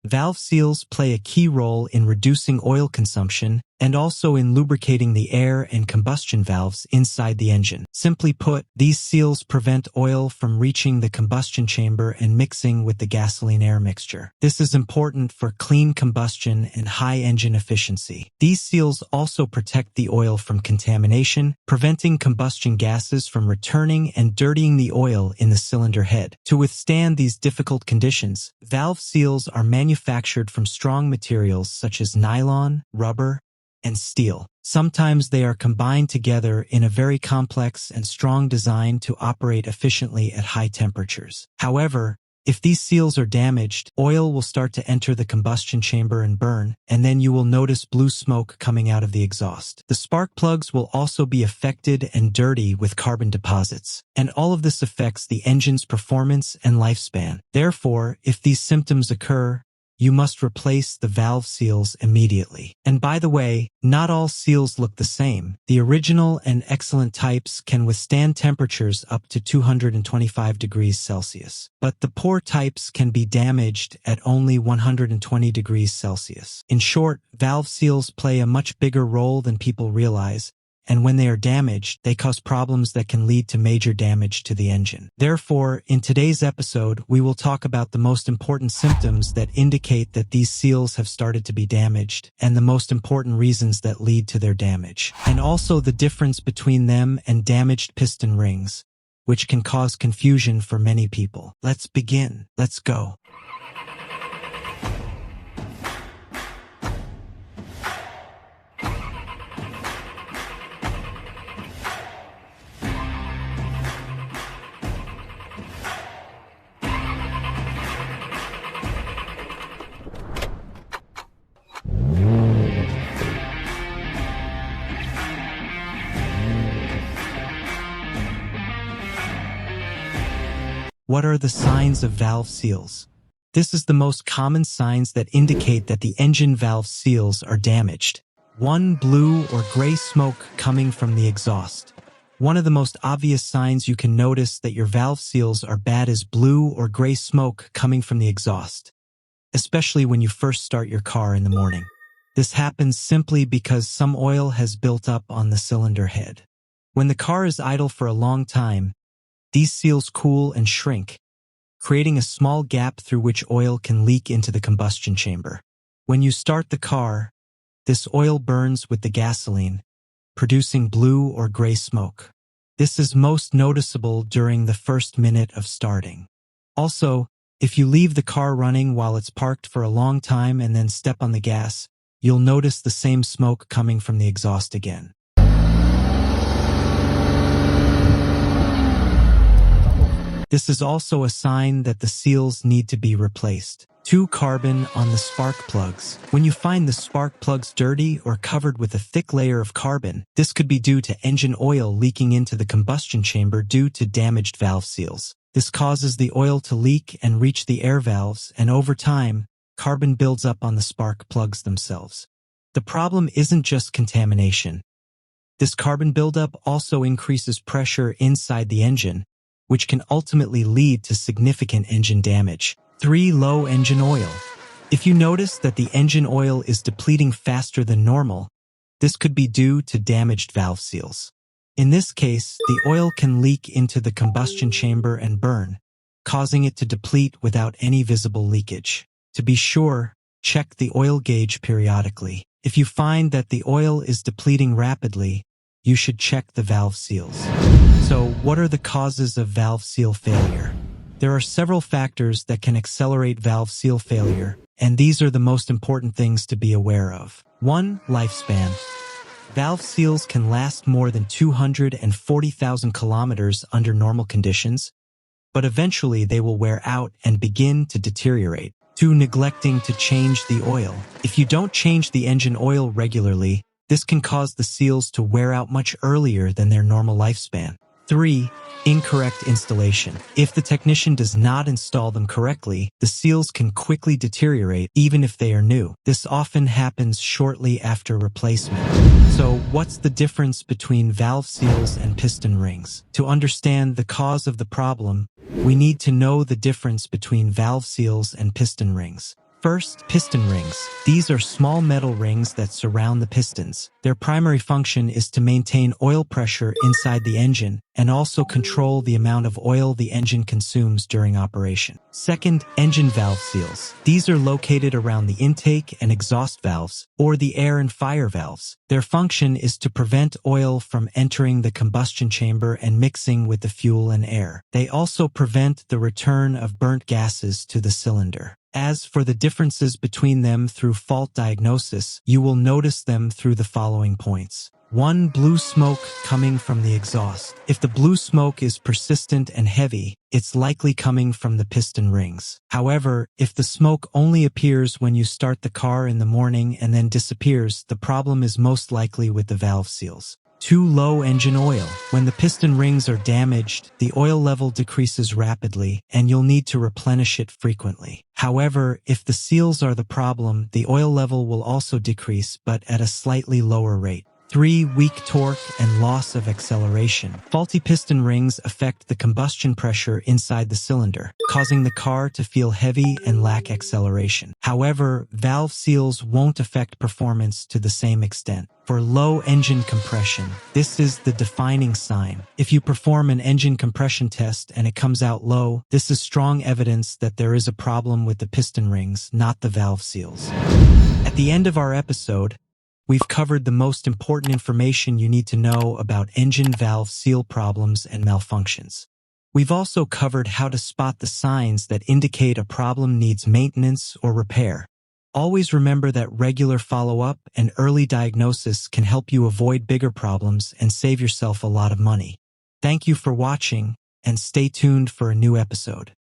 Valve seals play a key role in reducing oil consumption and also in lubricating the air and combustion valves inside the engine. Simply put, these seals prevent oil from reaching the combustion chamber and mixing with the gasoline-air mixture. This is important for clean combustion and high engine efficiency. These seals also protect the oil from contamination, preventing combustion gases from returning and dirtying the oil in the cylinder head. To withstand these difficult conditions, valve seals are manufactured from strong materials such as nylon, rubber, and steel. Sometimes they are combined together in a very complex and strong design to operate efficiently at high temperatures. However, if these seals are damaged, oil will start to enter the combustion chamber and burn, and then you will notice blue smoke coming out of the exhaust. The spark plugs will also be affected and dirty with carbon deposits, and all of this affects the engine's performance and lifespan. Therefore, if these symptoms occur, you must replace the valve seals immediately. And by the way, not all seals look the same. The original and excellent types can withstand temperatures up to 225 degrees Celsius. But the poor types can be damaged at only 120 degrees Celsius. In short, valve seals play a much bigger role than people realize, and when they are damaged, they cause problems that can lead to major damage to the engine. Therefore, in today's episode, we will talk about the most important symptoms that indicate that these seals have started to be damaged, and the most important reasons that lead to their damage, and also the difference between them and damaged piston rings, which can cause confusion for many people. Let's begin. Let's go. What are the signs of valve seals? This is the most common signs that indicate that the engine valve seals are damaged. 1. Blue or gray smoke coming from the exhaust. One of the most obvious signs you can notice that your valve seals are bad is blue or gray smoke coming from the exhaust, especially when you first start your car in the morning. This happens simply because some oil has built up on the cylinder head. When the car is idle for a long time, these seals cool and shrink, creating a small gap through which oil can leak into the combustion chamber. When you start the car, this oil burns with the gasoline, producing blue or gray smoke. This is most noticeable during the first minute of starting. Also, if you leave the car running while it's parked for a long time and then step on the gas, you'll notice the same smoke coming from the exhaust again. This is also a sign that the seals need to be replaced. 2. Carbon on the spark plugs. When you find the spark plugs dirty or covered with a thick layer of carbon, this could be due to engine oil leaking into the combustion chamber due to damaged valve seals. This causes the oil to leak and reach the air valves, and over time, carbon builds up on the spark plugs themselves. The problem isn't just contamination. This carbon buildup also increases pressure inside the engine, which can ultimately lead to significant engine damage. 3. Low engine oil. If you notice that the engine oil is depleting faster than normal, this could be due to damaged valve seals. In this case, the oil can leak into the combustion chamber and burn, causing it to deplete without any visible leakage. To be sure, check the oil gauge periodically. If you find that the oil is depleting rapidly, you should check the valve seals. So, what are the causes of valve seal failure? There are several factors that can accelerate valve seal failure, and these are the most important things to be aware of. 1. Lifespan. Valve seals can last more than 240,000 kilometers under normal conditions, but eventually they will wear out and begin to deteriorate. 2. Neglecting to change the oil. If you don't change the engine oil regularly, this can cause the seals to wear out much earlier than their normal lifespan. 3. Incorrect installation. If the technician does not install them correctly, the seals can quickly deteriorate even if they are new. This often happens shortly after replacement. So, what's the difference between valve seals and piston rings? To understand the cause of the problem, we need to know the difference between valve seals and piston rings. First, piston rings. These are small metal rings that surround the pistons. Their primary function is to maintain oil pressure inside the engine and also control the amount of oil the engine consumes during operation. Second, engine valve seals. These are located around the intake and exhaust valves, or the air and fire valves. Their function is to prevent oil from entering the combustion chamber and mixing with the fuel and air. They also prevent the return of burnt gases to the cylinder. As for the differences between them through fault diagnosis, you will notice them through the following points. 1. Blue smoke coming from the exhaust. If the blue smoke is persistent and heavy, it's likely coming from the piston rings. However, if the smoke only appears when you start the car in the morning and then disappears, the problem is most likely with the valve seals. 2. Low engine oil. When the piston rings are damaged, the oil level decreases rapidly, and you'll need to replenish it frequently. However, if the seals are the problem, the oil level will also decrease, but at a slightly lower rate. 3. Weak torque and loss of acceleration. Faulty piston rings affect the combustion pressure inside the cylinder, causing the car to feel heavy and lack acceleration. However, valve seals won't affect performance to the same extent. For low engine compression, this is the defining sign. If you perform an engine compression test and it comes out low, this is strong evidence that there is a problem with the piston rings, not the valve seals. At the end of our episode, we've covered the most important information you need to know about engine valve seal problems and malfunctions. We've also covered how to spot the signs that indicate a problem needs maintenance or repair. Always remember that regular follow-up and early diagnosis can help you avoid bigger problems and save yourself a lot of money. Thank you for watching, and stay tuned for a new episode.